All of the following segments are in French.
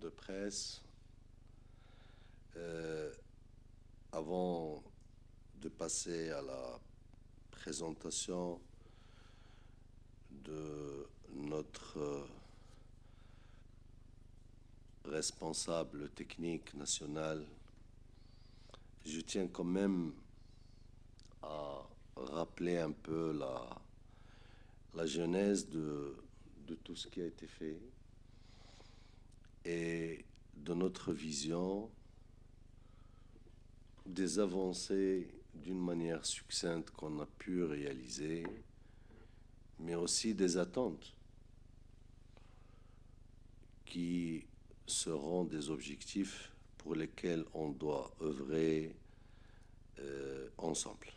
de presse. Euh, Avant de passer à la présentation de notre responsable technique national, je tiens quand même à rappeler un peu la genèse de tout ce qui a été fait et de notre vision des avancées d'une manière succincte qu'on a pu réaliser, mais aussi des attentes qui seront des objectifs pour lesquels on doit œuvrer ensemble.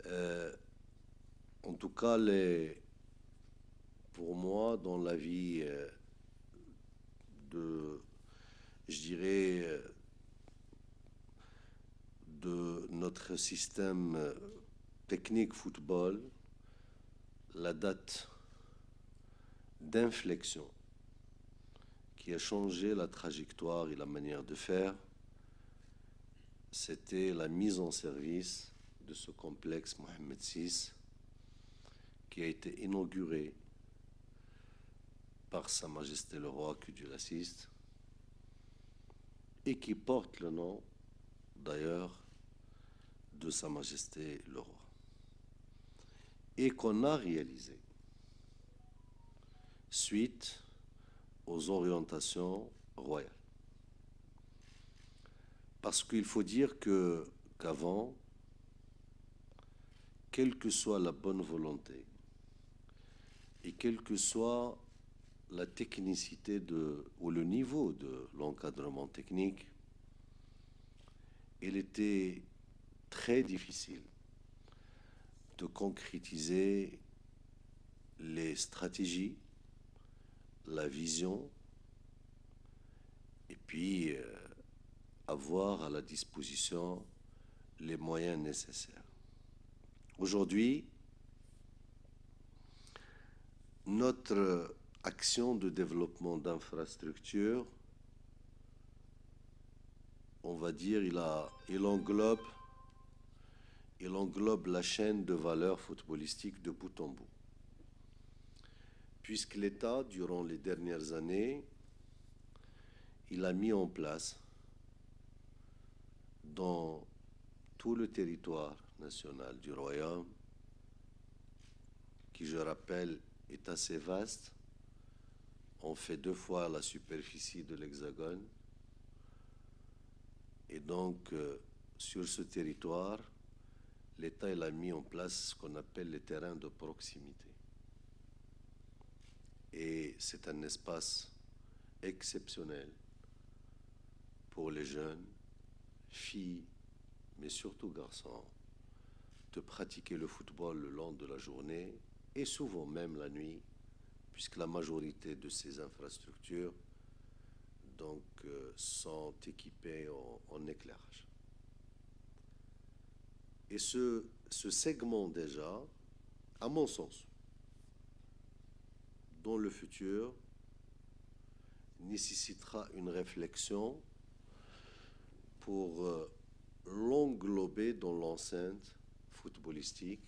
Euh, En tout cas, pour moi, dans la vie de, je dirais, de notre système technique football, la date d'inflexion qui a changé la trajectoire et la manière de faire, c'était la mise en service de ce complexe Mohamed VI qui a été inauguré par Sa Majesté le Roi, que Dieu l'assiste, et qui porte le nom d'ailleurs de Sa Majesté le Roi, et qu'on a réalisé suite aux orientations royales. Parce qu'il faut dire qu'avant, quelle que soit la bonne volonté et quelle que soit la technicité ou le niveau de l'encadrement technique, il était très difficile de concrétiser les stratégies, la vision, et puis avoir à la disposition les moyens nécessaires. Aujourd'hui, notre action de développement d'infrastructures, on va dire, il englobe la chaîne de valeur footballistique de bout en bout. Puisque l'État, durant les dernières années, il a mis en place dans tout le territoire national du Royaume, qui, je rappelle, est assez vaste. On fait 2 fois la superficie de l'Hexagone. Et donc, sur ce territoire, l'État il a mis en place ce qu'on appelle les terrains de proximité. Et c'est un espace exceptionnel pour les jeunes, filles, mais surtout garçons, de pratiquer le football le long de la journée et souvent même la nuit, puisque la majorité de ces infrastructures donc, sont équipées en éclairage. Et ce segment déjà, à mon sens, dans le futur, nécessitera une réflexion pour l'englober dans l'enceinte footballistique,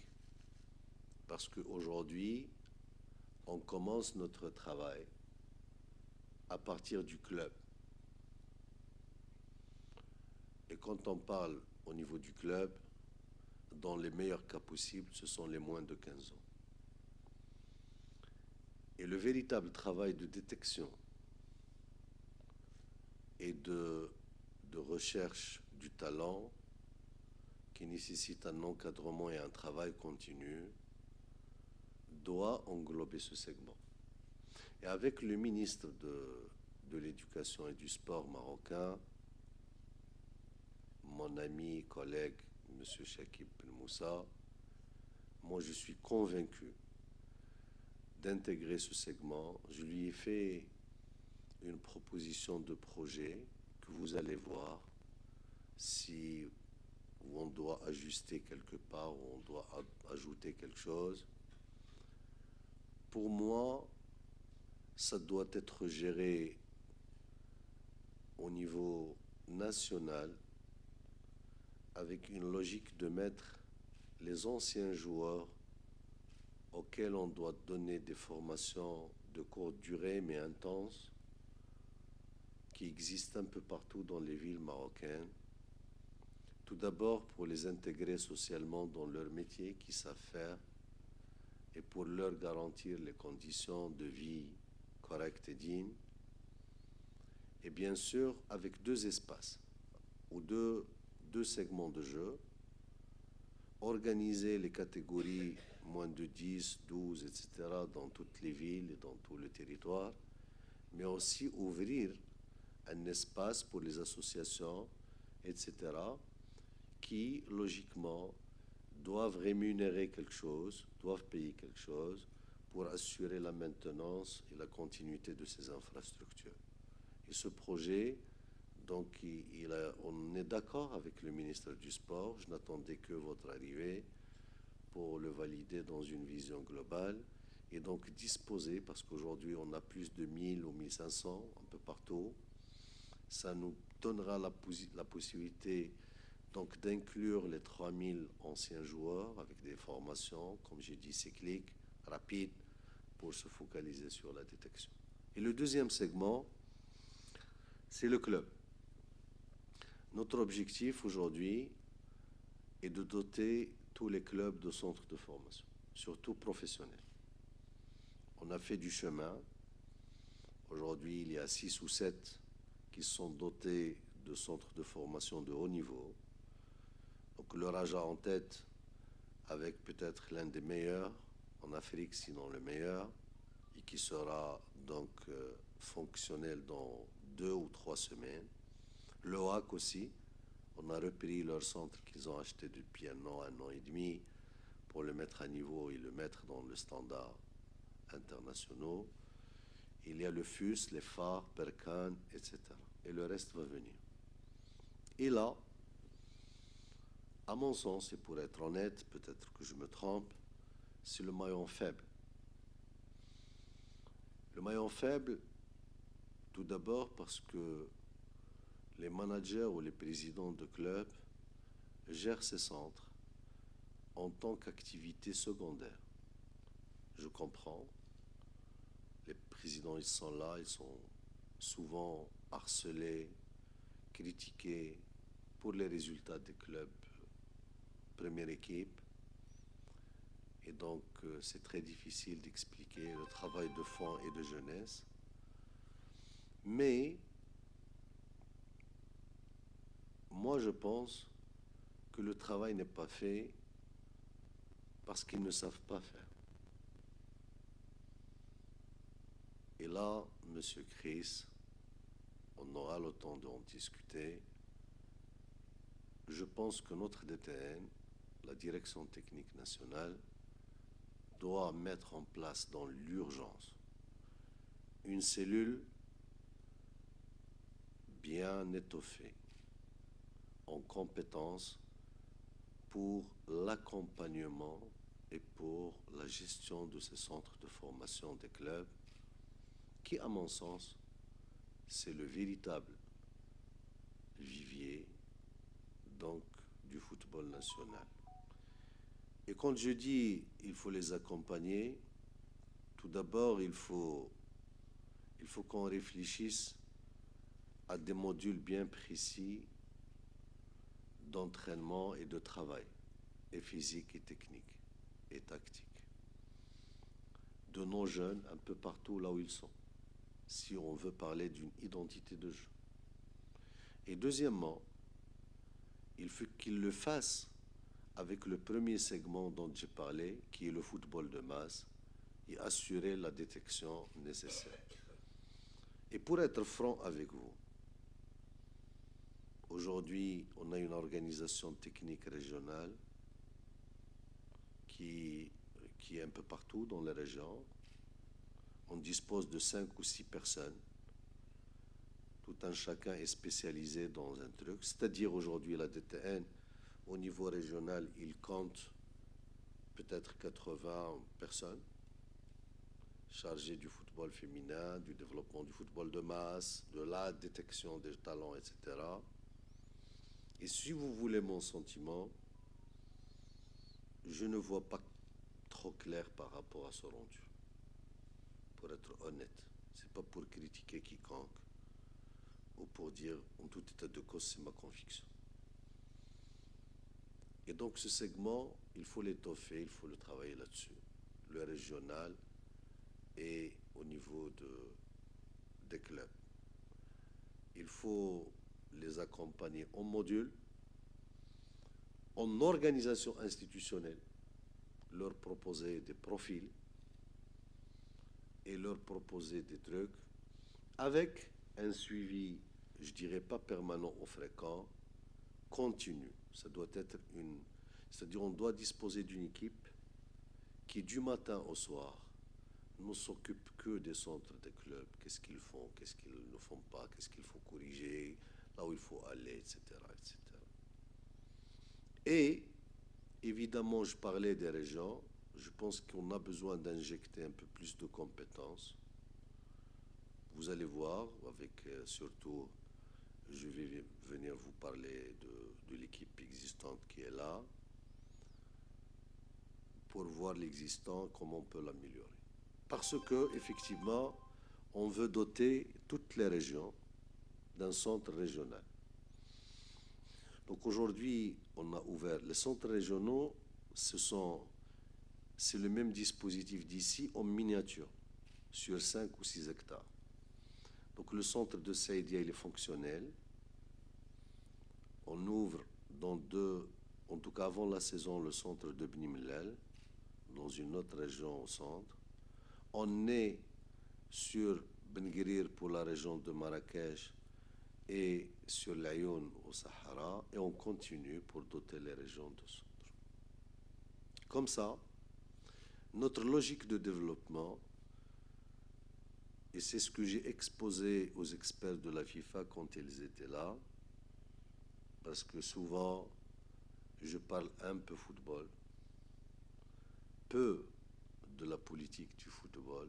parce qu'aujourd'hui, on commence notre travail à partir du club. Et quand on parle au niveau du club, dans les meilleurs cas possibles, ce sont les moins de 15 ans. Et le véritable travail de détection et de recherche du talent, qui nécessite un encadrement et un travail continu, doit englober ce segment. Et avec le ministre de l'Éducation et du Sport marocain, mon ami, collègue, M. Chakib Ben Moussa, moi je suis convaincu d'intégrer ce segment. Je lui ai fait une proposition de projet que vous allez voir si on doit ajuster quelque part ou on doit ajouter quelque chose. Pour moi, ça doit être géré au niveau national avec une logique de mettre les anciens joueurs auxquels on doit donner des formations de courte durée mais intenses qui existent un peu partout dans les villes marocaines. Tout d'abord pour les intégrer socialement dans leur métier qu'ils savent faire et pour leur garantir les conditions de vie correctes et dignes. Et bien sûr avec deux espaces ou deux segments de jeu, organiser les catégories moins de 10, 12, etc. dans toutes les villes et dans tout le territoire, mais aussi ouvrir un espace pour les associations, etc., qui, logiquement, doivent rémunérer quelque chose, doivent payer quelque chose pour assurer la maintenance et la continuité de ces infrastructures. Et ce projet, donc, on est d'accord avec le ministre du Sport. Je n'attendais que votre arrivée pour le valider dans une vision globale et donc disposer, parce qu'aujourd'hui on a plus de 1000 ou 1500 un peu partout, ça nous donnera la possibilité donc d'inclure les 3000 anciens joueurs avec des formations, comme j'ai dit, cycliques, rapides, pour se focaliser sur la détection. Et le deuxième segment, c'est le club. Notre objectif aujourd'hui est de doter tous les clubs de centres de formation, surtout professionnels. On a fait du chemin. Aujourd'hui, il y a 6 ou 7 qui sont dotés de centres de formation de haut niveau. Donc le Raja en tête, avec peut-être l'un des meilleurs en Afrique, sinon le meilleur, et qui sera donc fonctionnel dans 2 ou 3 semaines. Le HAC aussi, on a repris leur centre qu'ils ont acheté depuis un an et demi, pour le mettre à niveau et le mettre dans le standard internationaux. Il y a le FUS, les phares, Berkane, etc. Et le reste va venir. Et là, à mon sens, et pour être honnête, peut-être que je me trompe, c'est le maillon faible. Le maillon faible, tout d'abord parce que les managers ou les présidents de clubs gèrent ces centres en tant qu'activité secondaire. Je comprends. Les présidents, ils sont là, ils sont souvent harcelés, critiqués pour les résultats des clubs première équipe. Et donc, c'est très difficile d'expliquer le travail de fond et de jeunesse. Mais, moi, je pense que le travail n'est pas fait parce qu'ils ne savent pas faire. Et là, Monsieur Chris, on aura le temps d'en discuter. Je pense que notre DTN, la Direction technique nationale, doit mettre en place dans l'urgence une cellule bien étoffée en compétences pour l'accompagnement et pour la gestion de ces centres de formation des clubs qui, à mon sens, c'est le véritable vivier donc du football national. Et quand je dis il faut les accompagner, tout d'abord il faut qu'on réfléchisse à des modules bien précis d'entraînement et de travail, et physique et technique et tactique, de nos jeunes un peu partout là où ils sont, si on veut parler d'une identité de jeu. Et deuxièmement, il faut qu'ils le fassent avec le premier segment dont j'ai parlé, qui est le football de masse, et assurer la détection nécessaire. Et pour être franc avec vous, aujourd'hui, on a une organisation technique régionale qui est un peu partout dans les régions. On dispose de 5 ou 6 personnes. Tout un chacun est spécialisé dans un truc. C'est-à-dire aujourd'hui, la DTN, au niveau régional, il compte peut-être 80 personnes chargé du football féminin, du développement du football de masse, de la détection des talents, etc. Et si vous voulez mon sentiment, je ne vois pas trop clair par rapport à ce rendu. Pour être honnête, c'est pas pour critiquer quiconque ou pour dire en tout état de cause c'est ma conviction. Et donc ce segment, il faut l'étoffer, il faut le travailler là-dessus, le régional et au niveau des clubs. Il faut les accompagner en module, en organisation institutionnelle, leur proposer des profils et leur proposer des trucs avec un suivi, je dirais pas permanent ou fréquent, continu. Ça doit être c'est-à-dire on doit disposer d'une équipe qui du matin au soir ne s'occupe que des centres des clubs, qu'est-ce qu'ils font, qu'est-ce qu'ils ne font pas, qu'est-ce qu'il faut corriger, là où il faut aller, etc., etc. Et évidemment, je parlais des régions. Je pense qu'on a besoin d'injecter un peu plus de compétences. Vous allez voir, avec surtout, je vais venir vous parler de l'équipe existante qui est là, pour voir l'existant, comment on peut l'améliorer. Parce que, effectivement, on veut doter toutes les régions d'un centre régional. Donc aujourd'hui, on a ouvert les centres régionaux, c'est le même dispositif d'ici en miniature, sur 5 ou 6 hectares. Donc le centre de Saïdia, il est fonctionnel. On ouvre dans en tout cas avant la saison, le centre de Bni Mellal, dans une autre région au centre. On est sur Ben Guerir pour la région de Marrakech et sur l'Ayoun au Sahara, et on continue pour doter les régions de centre. Comme ça, notre logique de développement, et c'est ce que j'ai exposé aux experts de la FIFA quand ils étaient là, parce que souvent, je parle un peu football, peu de la politique du football.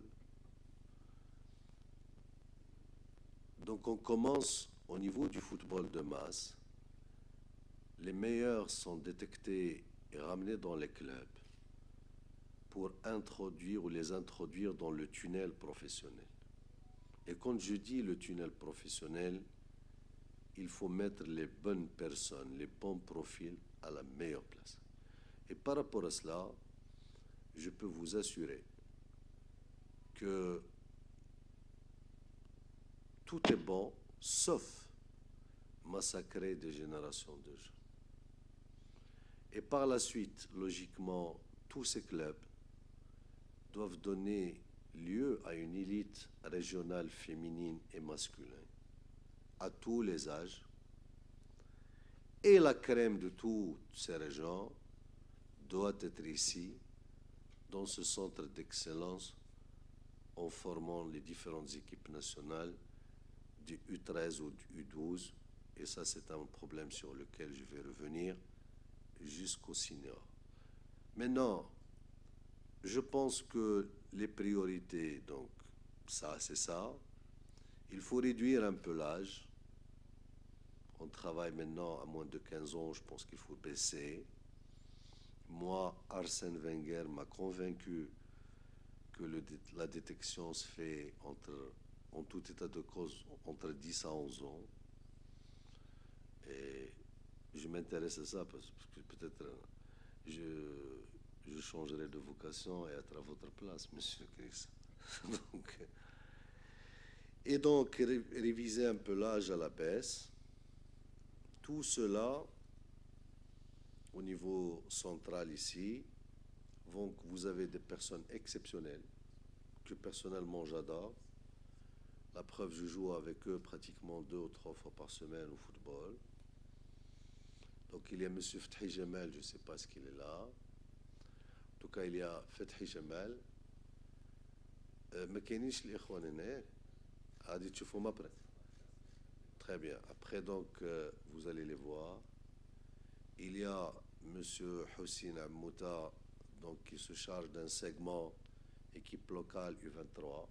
Donc on commence au niveau du football de masse. Les meilleurs sont détectés et ramenés dans les clubs pour introduire ou les introduire dans le tunnel professionnel. Et quand je dis le tunnel professionnel, il faut mettre les bonnes personnes, les bons profils à la meilleure place. Et par rapport à cela, je peux vous assurer que tout est bon, sauf massacrer des générations de jeunes. Et par la suite, logiquement, tous ces clubs doivent donner lieu à une élite régionale féminine et masculine, à tous les âges. Et la crème de toutes ces régions doit être ici, dans ce centre d'excellence, en formant les différentes équipes nationales du U13 ou du U12. Et ça, c'est un problème sur lequel je vais revenir jusqu'au senior. Maintenant, je pense que les priorités, donc, ça, c'est ça. Il faut réduire un peu l'âge. On travaille maintenant à moins de 15 ans, je pense qu'il faut baisser. Moi, Arsène Wenger m'a convaincu que la détection se fait en tout état de cause entre 10 à 11 ans. Et je m'intéresse à ça parce que peut-être je changerai de vocation et être à votre place, monsieur Chris. donc réviser un peu l'âge à la baisse. Tout cela, au niveau central ici, vous avez des personnes exceptionnelles que personnellement j'adore. La preuve, je joue avec eux pratiquement 2 ou 3 fois par semaine au football. Donc il y a M. Fethi Jamal, je ne sais pas ce qu'il est là. En tout cas, il y a Fethi Jamal. ما كاينينش الإخوان هنا. غادي تشوفهم après. Très bien. Après, donc, vous allez les voir. Il y a M. Houssine Ammouta, donc, qui se charge d'un segment équipe locale U23.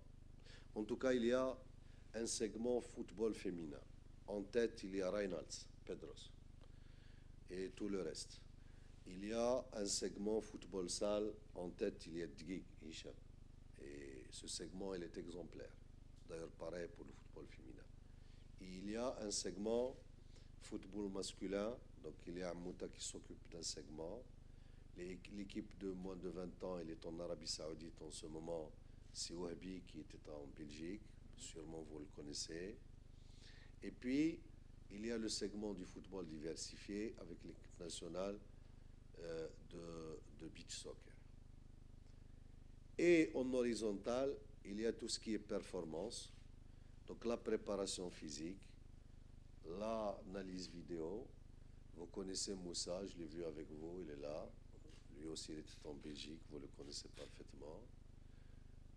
En tout cas, il y a un segment football féminin. En tête, il y a Reynolds, Pedros et tout le reste. Il y a un segment football salle. En tête, il y a Dgig, Hicham. Et ce segment, il est exemplaire. D'ailleurs, pareil pour le football féminin. Il y a un segment football masculin. Donc, il y a Mouta qui s'occupe d'un segment. L'équipe de moins de 20 ans, elle est en Arabie Saoudite en ce moment. C'est Wahbi qui était en Belgique. Sûrement, vous le connaissez. Et puis, il y a le segment du football diversifié avec l'équipe nationale de beach soccer. Et en horizontal, il y a tout ce qui est performance, donc la préparation physique, l'analyse vidéo. Vous connaissez Moussa, je l'ai vu avec vous, il est là. Lui aussi, il était en Belgique, vous le connaissez parfaitement.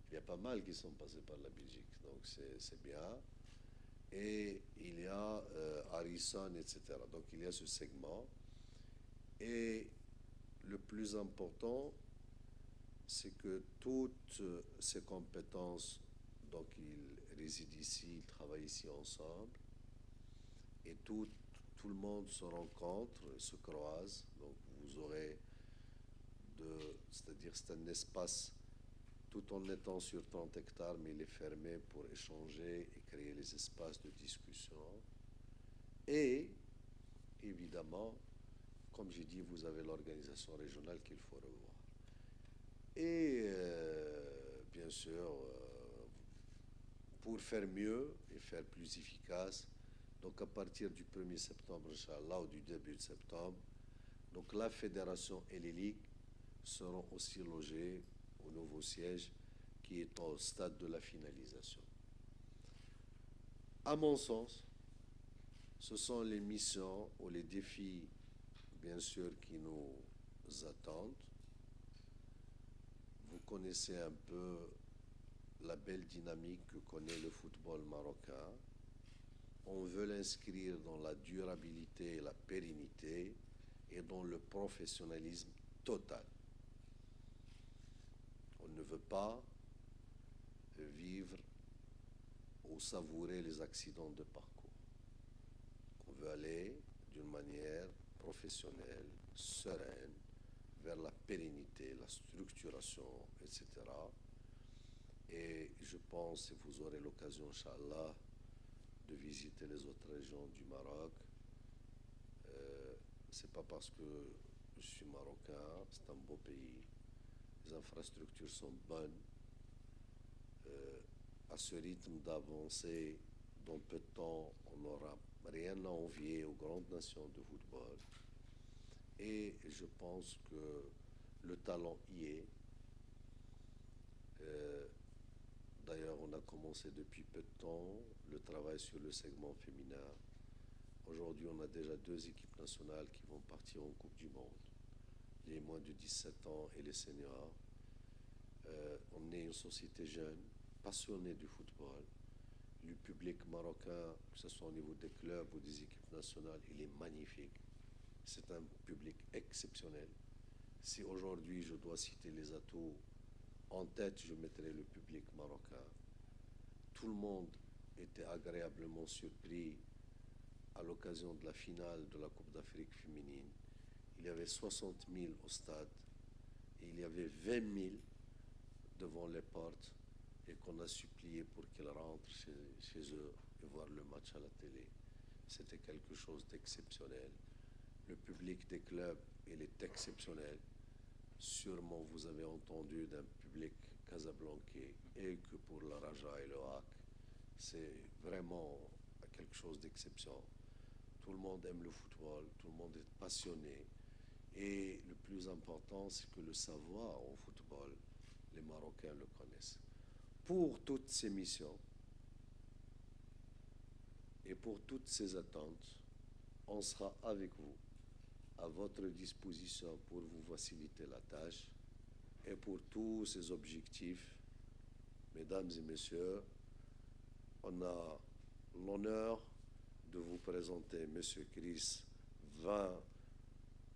Il y a pas mal qui sont passés par la Belgique, donc c'est bien. Et il y a Harrison, etc. Donc il y a ce segment. Et le plus important, c'est que toutes ces compétences, donc ils résident ici, ils travaillent ici ensemble, et tout le monde se rencontre, se croise. Donc vous aurez c'est-à-dire c'est un espace tout en étant sur 30 hectares, mais il est fermé pour échanger et créer les espaces de discussion. Et évidemment, comme j'ai dit, vous avez l'organisation régionale qu'il faut revoir. Et bien sûr, pour faire mieux et faire plus efficace, donc à partir du 1er septembre, Inch'Allah, ou du début de septembre, donc la fédération et les ligues seront aussi logées au nouveau siège qui est au stade de la finalisation. À mon sens, ce sont les missions ou les défis, bien sûr, qui nous attendent. Vous connaissez un peu la belle dynamique que connaît le football marocain. On veut l'inscrire dans la durabilité et la pérennité et dans le professionnalisme total. On ne veut pas vivre ou savourer les accidents de parcours. On veut aller d'une manière professionnelle, sereine, vers la pérennité, la structuration, etc. Et je pense, et vous aurez l'occasion, Inch'Allah, de visiter les autres régions du Maroc. C'est pas parce que je suis marocain, c'est un beau pays. Les infrastructures sont bonnes. À ce rythme d'avancée, dans peu de temps, on n'aura rien à envier aux grandes nations de football. Et je pense que le talent y est. D'ailleurs, on a commencé depuis peu de temps le travail sur le segment féminin. Aujourd'hui, on a déjà 2 équipes nationales qui vont partir en Coupe du Monde, les moins de 17 ans et les seniors. On est une société jeune, passionnée du football. Le public marocain, que ce soit au niveau des clubs ou des équipes nationales, il est magnifique. C'est un public exceptionnel. Si aujourd'hui je dois citer les atouts, en tête je mettrai le public marocain. Tout le monde était agréablement surpris à l'occasion de la finale de la Coupe d'Afrique féminine. Il y avait 60 000 au stade et il y avait 20 000 devant les portes et qu'on a supplié pour qu'ils rentrent chez eux et voir le match à la télé. C'était quelque chose d'exceptionnel. Le public des clubs, il est exceptionnel. Sûrement, vous avez entendu d'un public casablancais et que pour la Raja et le HAC, c'est vraiment quelque chose d'exceptionnel. Tout le monde aime le football, tout le monde est passionné. Et le plus important, c'est que le savoir en football, les Marocains le connaissent. Pour toutes ces missions et pour toutes ces attentes, on sera avec vous, à votre disposition pour vous faciliter la tâche. Et pour tous ces objectifs, mesdames et messieurs, on a l'honneur de vous présenter M. Chris Van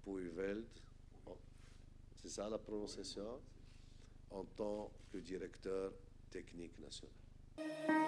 Poeveld. C'est ça la prononciation? en tant que directeur technique national.